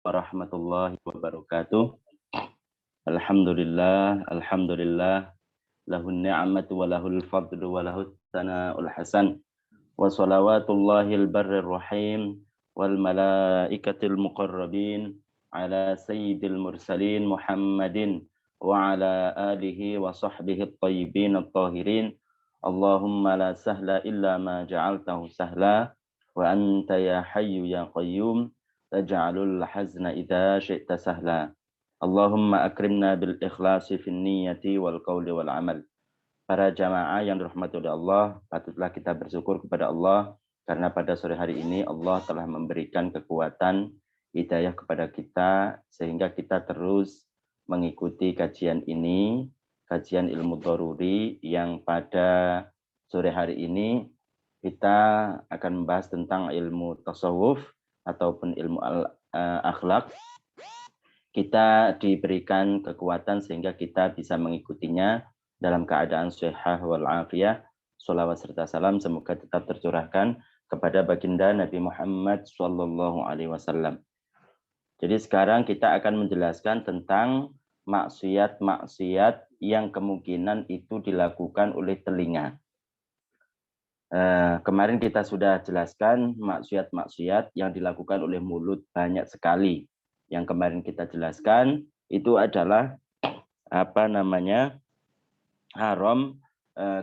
warahmatullahi wabarakatuh. Alhamdulillah, lahun ni'matu wa lahul fadlu wa lahut sana'ul hasan. Wa salawatullahil barrir rahim wal malaikatil muqarrabin ala sayyidil mursalin Muhammadin wa ala alihi wa sahbihi at-tayyibin at-tahirin. Allahumma la sahla illa ma ja'altahu sahla wa anta ya hayyu ya qayyum taj'alul hazna idza syi'ta sahla. Allahumma akrimna bil ikhlasi fin niyyati wal qawli wal amal. Para jamaah yang dirahmati oleh Allah, patutlah kita bersyukur kepada Allah karena pada sore hari ini Allah telah memberikan kekuatan hidayah kepada kita sehingga kita terus mengikuti kajian ini, kajian ilmu dharuri yang pada sore hari ini kita akan membahas tentang ilmu tasawuf ataupun ilmu akhlak. Kita diberikan kekuatan sehingga kita bisa mengikutinya dalam keadaan sehat wal afiyah. Sholawat serta salam semoga tetap tercurahkan kepada baginda Nabi Muhammad SAW. Jadi sekarang kita akan menjelaskan tentang maksiat-maksiat yang kemungkinan itu dilakukan oleh telinga. Kemarin kita sudah jelaskan maksiat-maksiat yang dilakukan oleh mulut banyak sekali. Yang kemarin kita jelaskan itu adalah haram.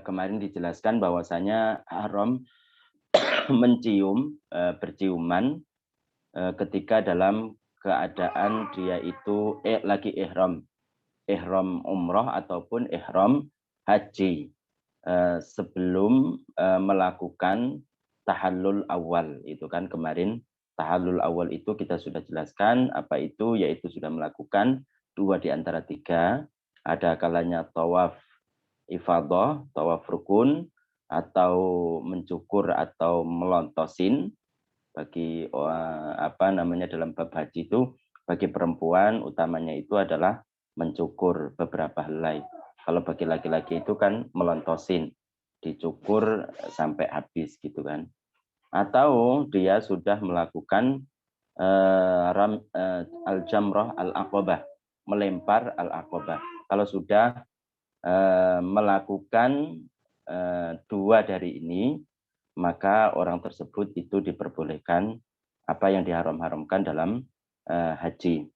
Kemarin dijelaskan bahwasanya haram mencium, berciuman ketika dalam keadaan dia itu lagi ihram umroh ataupun ihram haji, sebelum melakukan tahallul awal. Itu kan kemarin tahallul awal itu kita sudah jelaskan apa itu, yaitu sudah melakukan 2 di antara 3. Ada kalanya tawaf ifadah, tawaf rukun, atau mencukur atau melontosin. Bagi dalam bab haji itu bagi perempuan utamanya itu adalah mencukur beberapa helai. Kalau bagi laki-laki itu kan melontosin, dicukur sampai habis gitu kan. Atau dia sudah melakukan al-jamrah al-aqabah, melempar al-aqabah. Kalau sudah melakukan 2 dari ini, maka orang tersebut itu diperbolehkan apa yang diharam-haramkan dalam haji.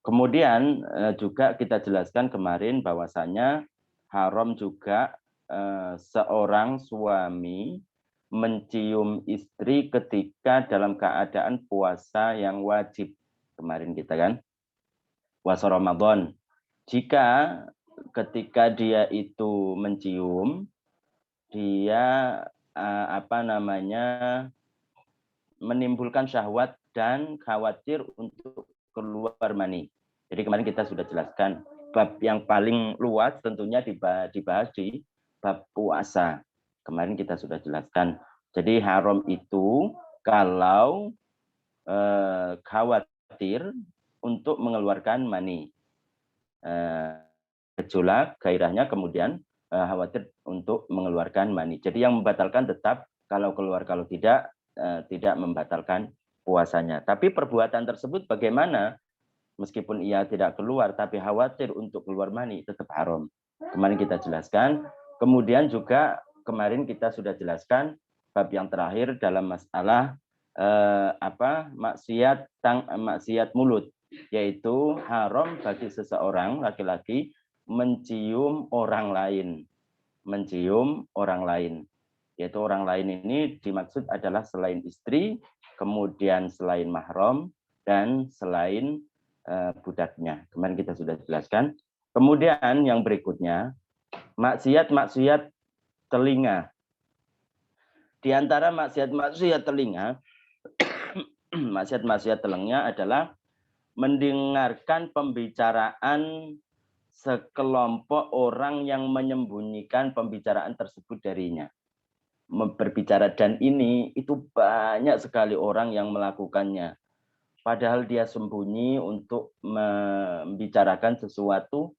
Kemudian juga kita jelaskan kemarin bahwasanya haram juga seorang suami mencium istri ketika dalam keadaan puasa yang wajib. Kemarin kita kan puasa Ramadan. Jika ketika dia itu mencium, dia menimbulkan syahwat dan khawatir untuk keluar mani. Jadi kemarin kita sudah jelaskan bab yang paling luas tentunya dibahas di bab puasa. Kemarin kita sudah jelaskan. Jadi haram itu kalau khawatir untuk mengeluarkan mani. Gejolak gairahnya kemudian khawatir untuk mengeluarkan mani. Jadi yang membatalkan tetap kalau keluar, kalau tidak membatalkan puasanya. Tapi perbuatan tersebut bagaimana? Meskipun ia tidak keluar tapi khawatir untuk keluar mani tetap haram. Kemarin kita jelaskan. Kemudian juga kemarin kita sudah jelaskan bab yang terakhir dalam masalah maksiat mulut, yaitu haram bagi seseorang laki-laki mencium orang lain, yaitu orang lain ini dimaksud adalah selain istri, kemudian selain mahram, dan selain budaknya. Kemarin kita sudah jelaskan. Kemudian yang berikutnya maksiat telinga. Di antara maksiat telinga, maksiat telinga adalah mendengarkan pembicaraan sekelompok orang yang menyembunyikan pembicaraan tersebut darinya. Berbicara, dan ini itu banyak sekali orang yang melakukannya. Padahal dia sembunyi untuk membicarakan sesuatu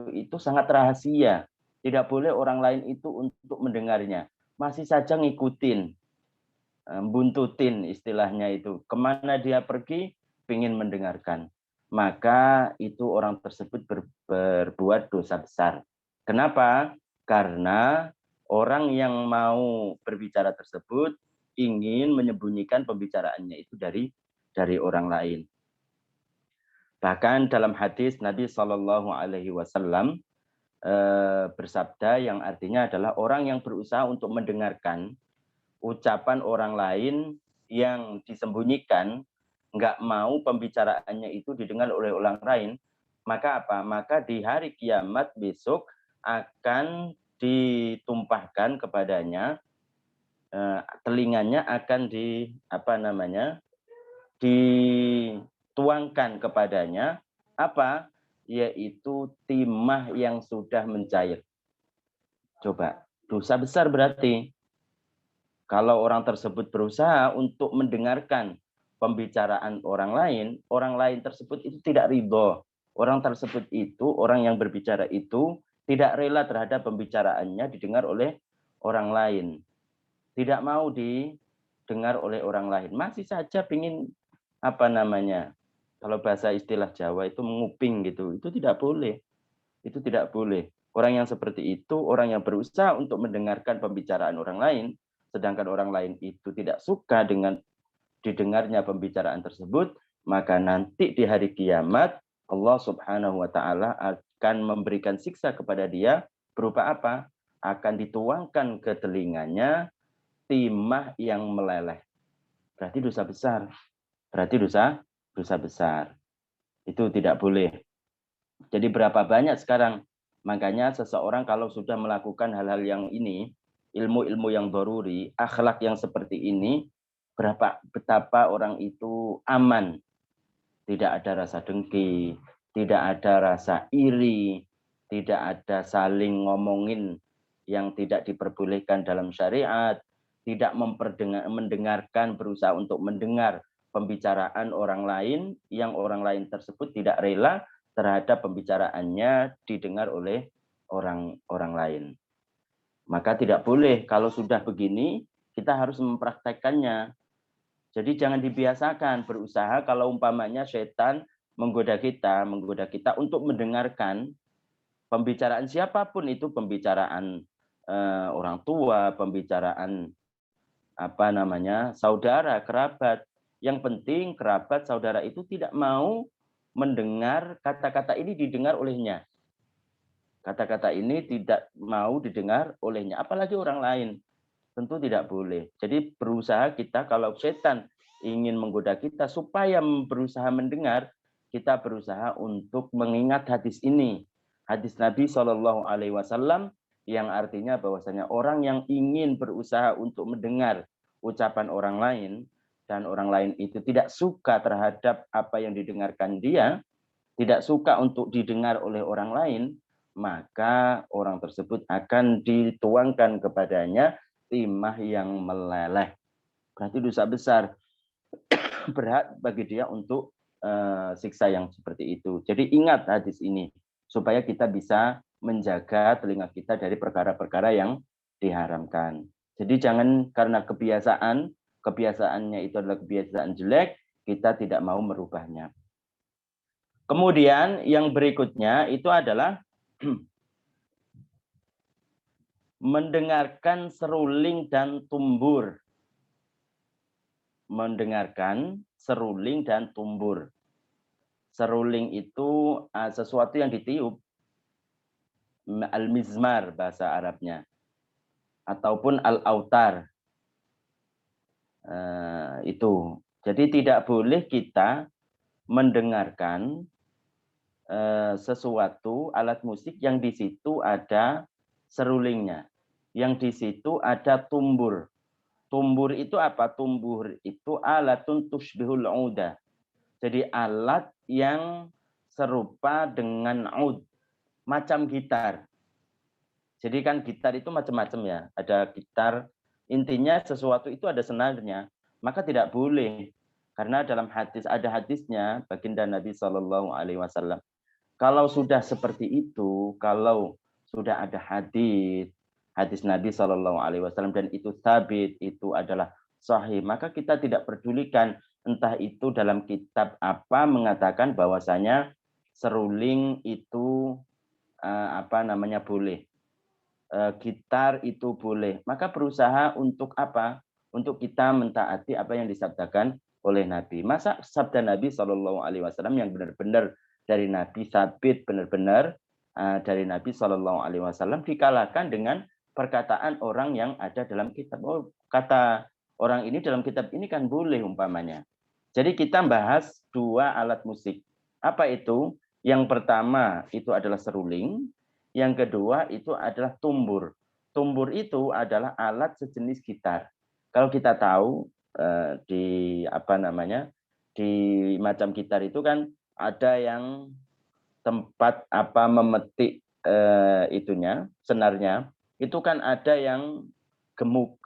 itu sangat rahasia. Tidak boleh orang lain itu untuk mendengarnya. Masih saja ngikutin. buntutin istilahnya itu. Kemana dia pergi, ingin mendengarkan. Maka itu orang tersebut berbuat dosa besar. Kenapa? Karena orang yang mau berbicara tersebut ingin menyembunyikan pembicaraannya itu dari orang lain. Bahkan dalam hadis Nabi Shallallahu Alaihi Wasallam bersabda yang artinya adalah orang yang berusaha untuk mendengarkan ucapan orang lain yang disembunyikan, nggak mau pembicaraannya itu didengar oleh orang lain, maka apa? Maka di hari kiamat besok akan ditumpahkan kepadanya, telinganya akan dituangkan kepadanya apa? Yaitu timah yang sudah mencair. Coba, dosa besar berarti. Kalau orang tersebut berusaha untuk mendengarkan pembicaraan orang lain tersebut itu tidak ridho. Orang tersebut itu, orang yang berbicara itu tidak rela terhadap pembicaraannya didengar oleh orang lain. Tidak mau didengar oleh orang lain. Masih saja ingin kalau bahasa istilah Jawa itu menguping gitu. Itu tidak boleh. Itu tidak boleh. Orang yang seperti itu, orang yang berusaha untuk mendengarkan pembicaraan orang lain, sedangkan orang lain itu tidak suka dengan didengarnya pembicaraan tersebut, maka nanti di hari kiamat Allah Subhanahu wa taala akan memberikan siksa kepada dia berupa apa? Akan dituangkan ke telinganya timah yang meleleh. Berarti dosa besar. Berarti dosa besar. Itu tidak boleh. Jadi berapa banyak sekarang? Makanya seseorang kalau sudah melakukan hal-hal yang ini, ilmu-ilmu yang daruri, akhlak yang seperti ini, betapa orang itu aman. Tidak ada rasa dengki, tidak ada rasa iri, tidak ada saling ngomongin yang tidak diperbolehkan dalam syariat, tidak mendengarkan, berusaha untuk mendengar pembicaraan orang lain yang orang lain tersebut tidak rela terhadap pembicaraannya didengar oleh orang lain. Maka tidak boleh kalau sudah begini, kita harus mempraktekkannya. Jadi jangan dibiasakan berusaha kalau umpamanya setan menggoda kita untuk mendengarkan pembicaraan siapapun itu, pembicaraan orang tua, pembicaraan saudara, kerabat. Yang penting kerabat, saudara itu tidak mau mendengar kata-kata ini didengar olehnya. Kata-kata ini tidak mau didengar olehnya, apalagi orang lain. Tentu tidak boleh. Jadi berusaha kita kalau setan ingin menggoda kita supaya berusaha mendengar, kita berusaha untuk mengingat hadis ini. Hadis Nabi Shallallahu Alaihi Wasallam yang artinya bahwasanya orang yang ingin berusaha untuk mendengar ucapan orang lain dan orang lain itu tidak suka terhadap apa yang didengarkan dia, tidak suka untuk didengar oleh orang lain, maka orang tersebut akan dituangkan kepadanya timah yang meleleh. Berarti dosa besar. Berat bagi dia untuk siksa yang seperti itu. Jadi ingat hadis ini supaya kita bisa menjaga telinga kita dari perkara-perkara yang diharamkan. Jadi jangan karena kebiasaannya itu adalah kebiasaan jelek, kita tidak mau merubahnya. Kemudian yang berikutnya itu adalah mendengarkan seruling dan tumbur. Mendengarkan seruling dan tumbur. Seruling itu sesuatu yang ditiup. Al-mizmar bahasa Arabnya. Ataupun al-autar. Itu. Jadi tidak boleh kita mendengarkan sesuatu alat musik yang di situ ada serulingnya, yang di situ ada tumbur. Tumbur itu apa? Tumbur itu alatun tushbihul uda. Jadi alat yang serupa dengan ud, macam gitar. Jadi kan gitar itu macam-macam ya. Ada gitar, intinya sesuatu itu ada senarnya. Maka tidak boleh. Karena dalam hadis ada hadisnya baginda Nabi Shallallahu Alaihi Wasallam. Kalau sudah seperti itu, kalau sudah ada hadis Nabi Shallallahu Alaihi Wasallam dan itu sabit, itu adalah sahih, maka kita tidak pedulikan entah itu dalam kitab apa mengatakan bahwasanya seruling itu boleh, gitar itu boleh, maka berusaha untuk apa? Untuk kita mentaati apa yang disabdakan oleh Nabi. Masa sabda Nabi Shallallahu Alaihi Wasallam yang benar-benar dari Nabi sabit, benar-benar dari Nabi Shallallahu Alaihi Wasallam dikalahkan dengan perkataan orang yang ada dalam kitab. Oh, kata orang ini dalam kitab ini kan boleh umpamanya. Jadi kita bahas dua alat musik. Apa itu? Yang pertama itu adalah seruling, yang kedua itu adalah tumbur. Tumbur itu adalah alat sejenis gitar. Kalau kita tahu di di macam gitar itu kan ada yang tempat memetik senarnya itu kan ada yang gemuk,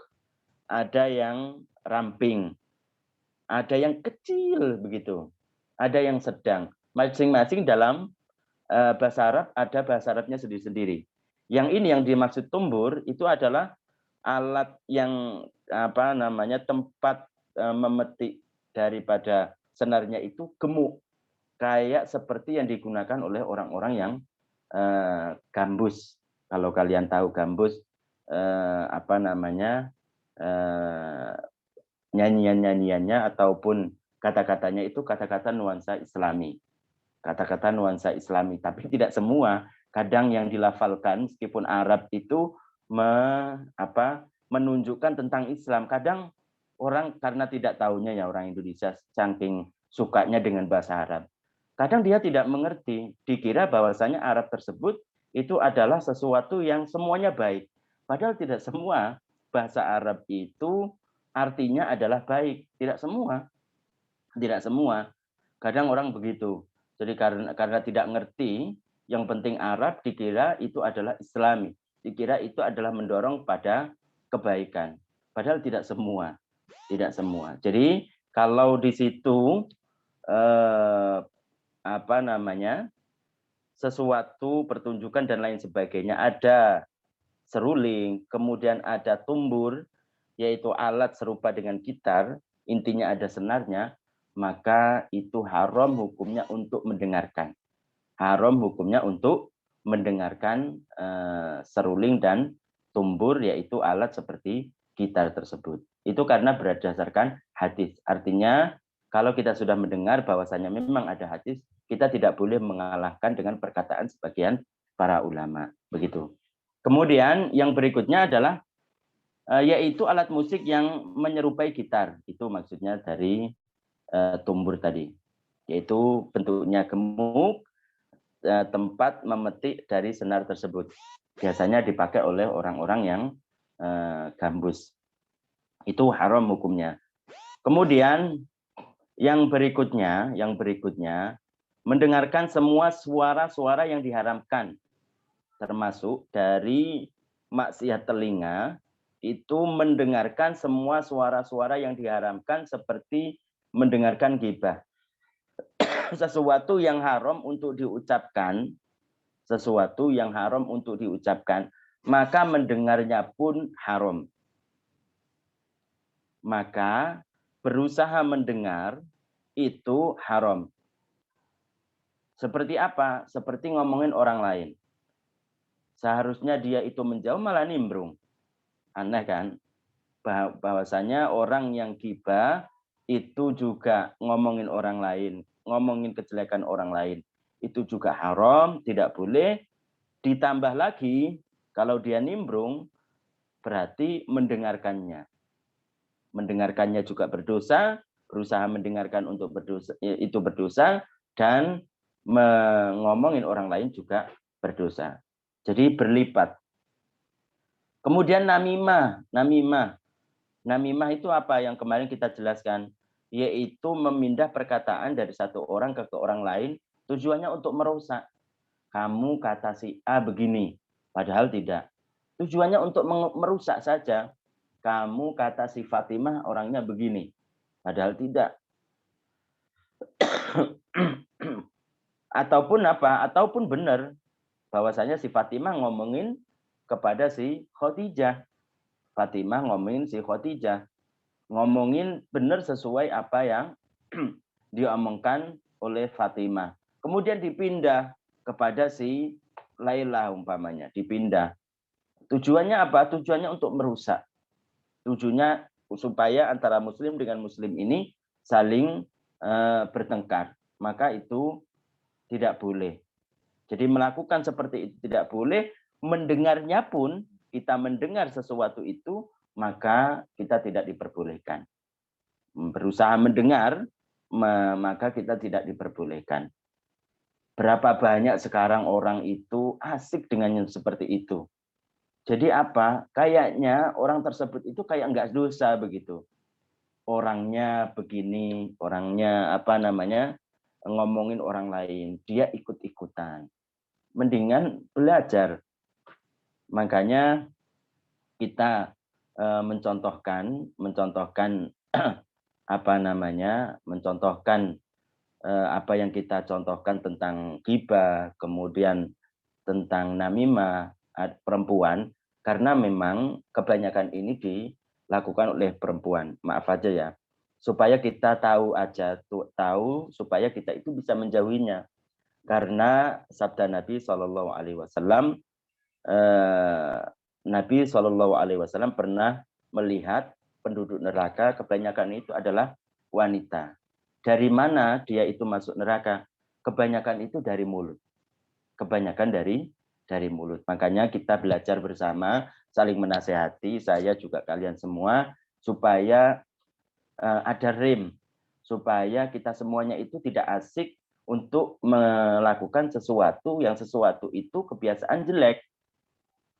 ada yang ramping, ada yang kecil begitu, ada yang sedang. Masing-masing dalam bahasa Arab ada bahasa Arabnya sendiri-sendiri. Yang ini yang dimaksud tumbur itu adalah alat yang tempat memetik daripada senarnya itu gemuk, kayak seperti yang digunakan oleh orang-orang yang gambus. Kalau kalian tahu gambus, nyanyiannya ataupun kata-katanya itu kata-kata nuansa Islami. Kata-kata nuansa Islami, tapi tidak semua. Kadang yang dilafalkan meskipun Arab itu menunjukkan tentang Islam. Kadang orang karena tidak tahunya ya orang Indonesia saking sukanya dengan bahasa Arab. Kadang dia tidak mengerti, dikira bahwasanya Arab tersebut itu adalah sesuatu yang semuanya baik. Padahal tidak semua bahasa Arab itu artinya adalah baik. Tidak semua. Tidak semua. Kadang orang begitu. Jadi karena tidak ngerti, yang penting Arab dikira itu adalah Islami. Dikira itu adalah mendorong pada kebaikan. Padahal tidak semua. Tidak semua. Jadi kalau di situ sesuatu pertunjukan dan lain sebagainya ada seruling, kemudian ada tumbur, yaitu alat serupa dengan gitar, intinya ada senarnya, maka itu haram hukumnya untuk mendengarkan. Haram hukumnya untuk mendengarkan seruling dan tumbur, yaitu alat seperti gitar tersebut. Itu karena berdasarkan hadis. Artinya kalau kita sudah mendengar bahwasanya memang ada hadis, kita tidak boleh mengalahkan dengan perkataan sebagian para ulama. Begitu. Kemudian yang berikutnya adalah yaitu alat musik yang menyerupai gitar. Itu maksudnya dari tumbur tadi. Yaitu bentuknya gemuk, tempat memetik dari senar tersebut. Biasanya dipakai oleh orang-orang yang gambus. Itu haram hukumnya. Kemudian yang berikutnya mendengarkan semua suara-suara yang diharamkan, termasuk dari maksiat telinga, itu mendengarkan semua suara-suara yang diharamkan seperti mendengarkan ghibah. Sesuatu yang haram untuk diucapkan, maka mendengarnya pun haram. Maka berusaha mendengar itu haram. Seperti apa? Seperti ngomongin orang lain. Seharusnya dia itu menjauh malah nimbrung. Aneh kan? Bahwasanya orang yang ghibah itu juga ngomongin orang lain, ngomongin kejelekan orang lain. Itu juga haram, tidak boleh. Ditambah lagi, kalau dia nimbrung, berarti mendengarkannya. Mendengarkannya juga berdosa, berusaha mendengarkan untuk berdosa, itu berdosa, dan ngomongin orang lain juga berdosa. Jadi berlipat. Kemudian namimah. Namimah itu apa yang kemarin kita jelaskan? Yaitu memindah perkataan dari satu orang ke orang lain, tujuannya untuk merusak. Kamu kata si A begini, padahal tidak. Tujuannya untuk merusak saja. Kamu kata si Fatimah orangnya begini, padahal tidak. Ataupun apa? Ataupun benar bahwasanya si Fatimah ngomongin kepada si Khadijah. Fatimah ngomongin si Khadijah. ngomongin benar sesuai apa yang diomongkan oleh Fatimah. Kemudian dipindah kepada si Laila umpamanya, dipindah. Tujuannya apa? Tujuannya untuk merusak. Tujuannya supaya antara muslim dengan muslim ini saling bertengkar. Maka itu tidak boleh. Jadi melakukan seperti itu tidak boleh. Mendengarnya pun, kita mendengar sesuatu itu, maka kita tidak diperbolehkan. Berusaha mendengar, maka kita tidak diperbolehkan. Berapa banyak sekarang orang itu asik dengan yang seperti itu. Jadi apa? Kayaknya orang tersebut itu kayak nggak dosa begitu. Orangnya begini, orangnya apa namanya, ngomongin orang lain, dia ikut-ikutan. Mendingan belajar. Makanya kita mencontohkan apa namanya, mencontohkan apa yang kita contohkan tentang ghibah, kemudian tentang namimah perempuan, karena memang kebanyakan ini dilakukan oleh perempuan. Maaf aja ya, supaya kita tahu aja, tahu supaya kita itu bisa menjauhinya. Karena sabda Nabi SAW, Nabi SAW pernah melihat penduduk neraka kebanyakan itu adalah wanita. Dari mana dia itu masuk neraka? Kebanyakan itu dari mulut. Kebanyakan dari mulut. Makanya kita belajar bersama, saling menasehati, saya juga kalian semua, supaya ada rem, supaya kita semuanya itu tidak asik untuk melakukan sesuatu itu kebiasaan jelek,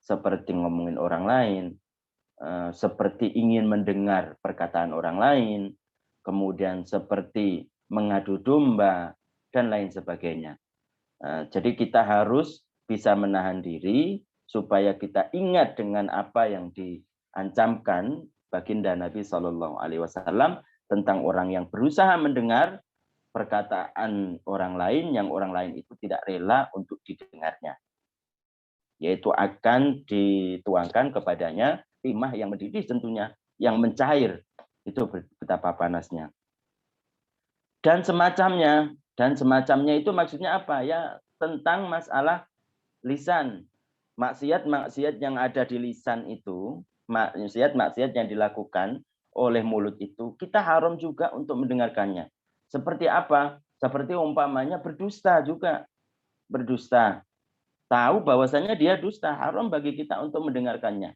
seperti ngomongin orang lain, seperti ingin mendengar perkataan orang lain, kemudian seperti mengadu domba, dan lain sebagainya. Jadi kita harus bisa menahan diri supaya kita ingat dengan apa yang diancamkan baginda Nabi SAW tentang orang yang berusaha mendengar perkataan orang lain yang orang lain itu tidak rela untuk didengarnya, yaitu akan dituangkan kepadanya timah yang mendidih tentunya, yang mencair, itu betapa panasnya. Dan semacamnya itu maksudnya apa ya, tentang masalah lisan. Maksiat yang ada di lisan itu, maksiat yang dilakukan oleh mulut itu, kita haram juga untuk mendengarkannya. Seperti apa? Seperti umpamanya berdusta juga. Berdusta. Tahu bahwasanya dia dusta, haram bagi kita untuk mendengarkannya.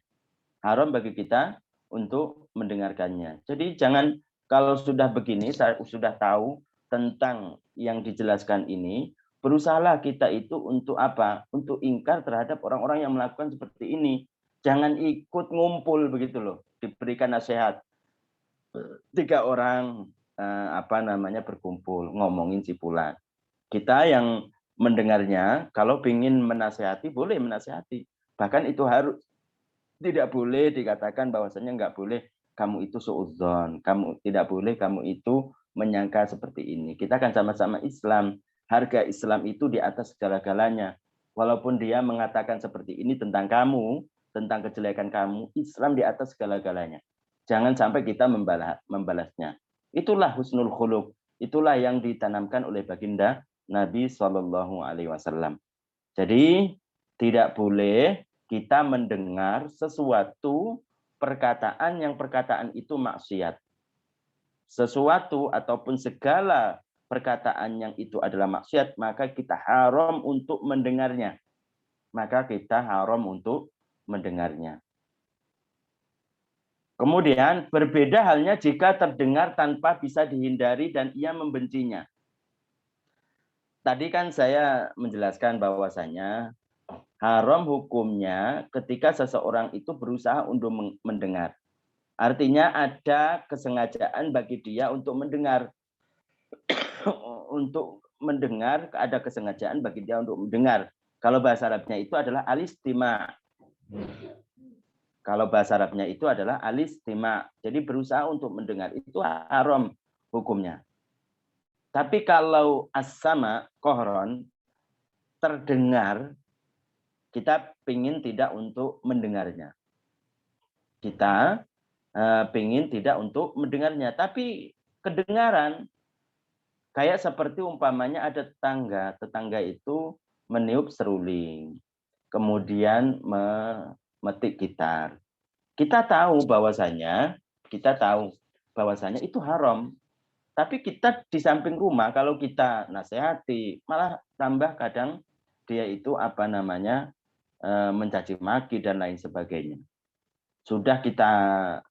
Haram bagi kita untuk mendengarkannya. Jadi jangan, kalau sudah begini, saya sudah tahu tentang yang dijelaskan ini, berusahalah kita itu untuk apa? Untuk ingkar terhadap orang-orang yang melakukan seperti ini. Jangan ikut ngumpul begitu loh. Diberikan nasihat. 3 orang apa namanya berkumpul ngomongin si fulan. Kita yang mendengarnya, kalau ingin menasehati boleh menasehati. Bahkan itu harus, tidak boleh dikatakan bahwasanya nggak boleh kamu itu suudzon, kamu tidak boleh kamu itu menyangka seperti ini. Kita kan sama-sama Islam. Harga Islam itu di atas segala-galanya. Walaupun dia mengatakan seperti ini tentang kamu, tentang kejelekan kamu, Islam di atas segala-galanya. Jangan sampai kita membalasnya. Itulah husnul khuluq. Itulah yang ditanamkan oleh baginda Nabi SAW. Jadi tidak boleh kita mendengar sesuatu perkataan yang perkataan itu maksiat. Sesuatu ataupun segala perkataan yang itu adalah maksiat, maka kita haram untuk mendengarnya. Maka kita haram untuk mendengarnya. Kemudian berbeda halnya jika terdengar tanpa bisa dihindari dan ia membencinya. Tadi kan saya menjelaskan bahwasanya haram hukumnya ketika seseorang itu berusaha untuk mendengar. Artinya ada kesengajaan bagi dia untuk mendengar. Untuk mendengar, ada kesengajaan bagi dia untuk mendengar. Kalau bahasa Arabnya itu adalah alistima. Kalau bahasa Arabnya itu adalah alistima. Jadi berusaha untuk mendengar. Itu haram hukumnya. Tapi kalau as-sama, kohron, terdengar, kita ingin tidak untuk mendengarnya. Kita pingin tidak untuk mendengarnya, tapi kedengaran. Kayak seperti umpamanya ada tetangga itu meniup seruling, kemudian memetik gitar. Kita tahu bahwasanya itu haram. Tapi kita di samping rumah kalau kita nasihati, malah tambah kadang dia itu mencaci maki dan lain sebagainya. Sudah kita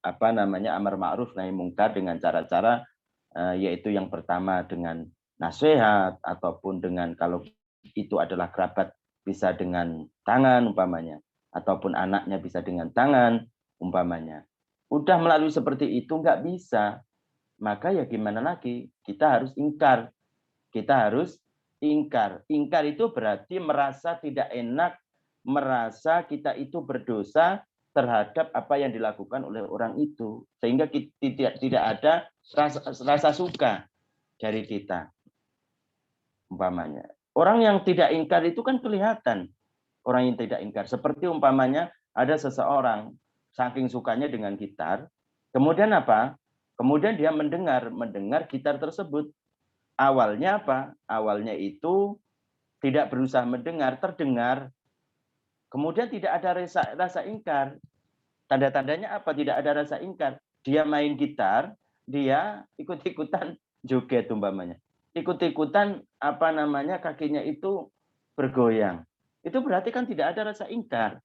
amar ma'ruf nahi mungkar dengan cara-cara yaitu yang pertama dengan nasihat, ataupun dengan kalau itu adalah kerabat bisa dengan tangan umpamanya, ataupun anaknya bisa dengan tangan umpamanya. Udah melalui seperti itu nggak bisa, maka ya gimana lagi, kita harus ingkar. Ingkar itu berarti merasa tidak enak, merasa kita itu berdosa terhadap apa yang dilakukan oleh orang itu, sehingga tidak ada rasa suka dari kita umpamanya. Orang yang tidak ingkar itu kan kelihatan, orang yang tidak ingkar. Seperti umpamanya ada seseorang saking sukanya dengan gitar, kemudian apa? Kemudian dia mendengar gitar tersebut. Awalnya apa? Awalnya itu tidak berusaha mendengar, terdengar. Kemudian tidak ada rasa ingkar. Tanda-tandanya apa? Tidak ada rasa ingkar. Dia main gitar, dia ikut-ikutan joget umpamanya. Ikut-ikutan kakinya itu bergoyang. Itu berarti kan tidak ada rasa ingkar.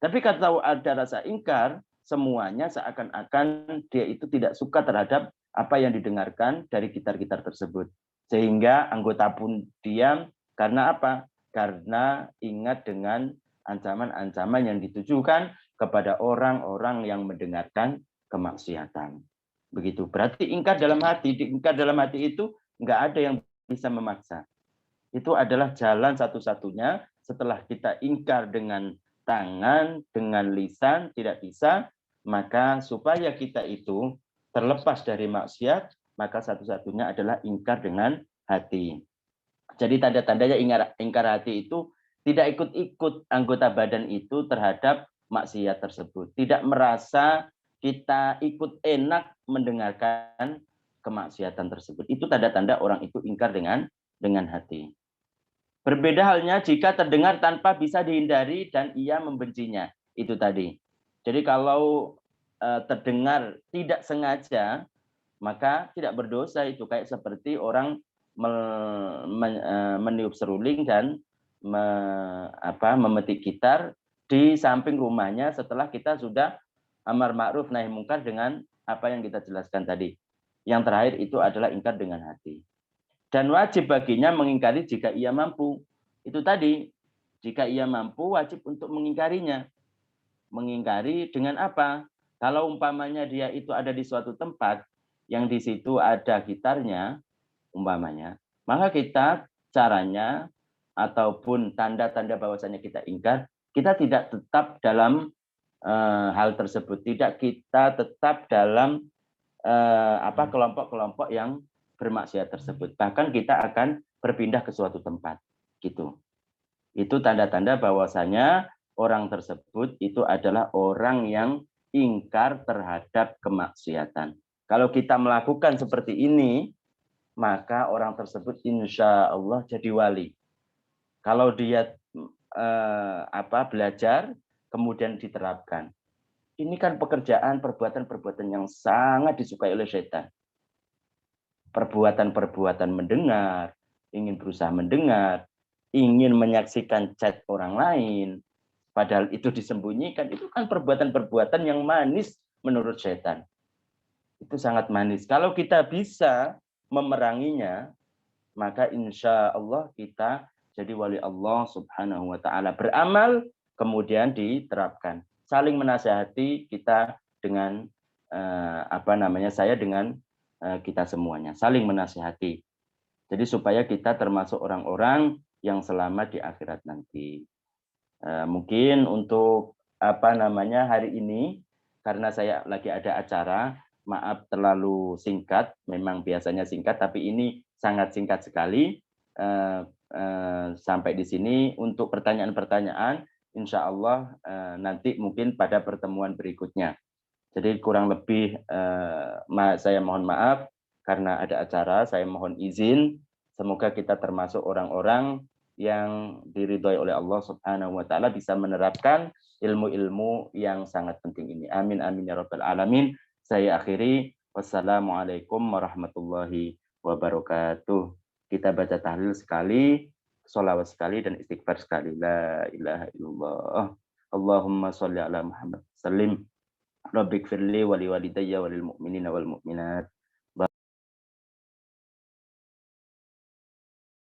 Tapi kalau ada rasa ingkar, semuanya seakan-akan dia itu tidak suka terhadap apa yang didengarkan dari gitar-gitar tersebut. Sehingga anggota pun diam, karena apa? Karena ingat dengan ancaman-ancaman yang ditujukan kepada orang-orang yang mendengarkan kemaksiatan. Begitu. Berarti ingkar dalam hati. Ingkar dalam hati itu nggak ada yang bisa memaksa. Itu adalah jalan satu-satunya. Setelah kita ingkar dengan tangan, dengan lisan, tidak bisa, maka supaya kita itu terlepas dari maksiat, maka satu-satunya adalah ingkar dengan hati. Jadi tanda-tandanya ingkar hati itu tidak ikut-ikut anggota badan itu terhadap maksiat tersebut. Tidak merasa kita ikut enak mendengarkan kemaksiatan tersebut. Itu tanda-tanda orang itu ingkar dengan hati. Berbeda halnya jika terdengar tanpa bisa dihindari dan ia membencinya. Itu tadi. Jadi kalau terdengar tidak sengaja, maka tidak berdosa itu. Kayak seperti orang meniup seruling dan memetik gitar di samping rumahnya setelah kita sudah amar ma'ruf nahi mungkar dengan apa yang kita jelaskan tadi. Yang terakhir itu adalah ingkar dengan hati. Dan wajib baginya mengingkari jika ia mampu. Itu tadi, jika ia mampu wajib untuk mengingkarinya. Mengingkari dengan apa? Kalau umpamanya dia itu ada di suatu tempat yang di situ ada gitarnya, umpamanya, maka kita caranya ataupun tanda-tanda bahwasanya kita ingkar, kita tidak tetap dalam hal tersebut, tidak kita tetap dalam kelompok-kelompok yang bermaksiat tersebut. Bahkan kita akan berpindah ke suatu tempat, gitu. Itu tanda-tanda bahwasanya orang tersebut itu adalah orang yang ingkar terhadap kemaksiatan. Kalau kita melakukan seperti ini, maka orang tersebut insya Allah jadi wali. Kalau dia belajar, kemudian diterapkan. Ini kan perbuatan-perbuatan yang sangat disukai oleh setan. Perbuatan-perbuatan mendengar, ingin berusaha mendengar, ingin menyaksikan chat orang lain, padahal itu disembunyikan, itu kan perbuatan-perbuatan yang manis menurut setan. Itu sangat manis. Kalau kita bisa memeranginya, maka insya Allah kita jadi wali Allah Subhanahu wa Ta'ala. Beramal, kemudian diterapkan. Saling menasihati kita dengan saya dengan kita semuanya, saling menasihati. Jadi supaya kita termasuk orang-orang yang selamat di akhirat nanti. Mungkin untuk hari ini, karena saya lagi ada acara, maaf terlalu singkat, memang biasanya singkat, tapi ini sangat singkat sekali. Sampai di sini. Untuk pertanyaan-pertanyaan, insya Allah nanti mungkin pada pertemuan berikutnya. Jadi kurang lebih saya mohon maaf karena ada acara, saya mohon izin. Semoga kita termasuk orang-orang yang diridhoi oleh Allah Subhanahu wa taala bisa menerapkan ilmu-ilmu yang sangat penting ini. Amin amin ya rabbal alamin. Saya akhiri. Wassalamualaikum warahmatullahi wabarakatuh. Kita baca tahlil sekali, sholawat sekali, dan istighfar sekali. La ilaha illallah. Allahumma sholli ala Muhammad. Salim. Rabbik firli wali walidayya walil mu'minina wal mu'minat.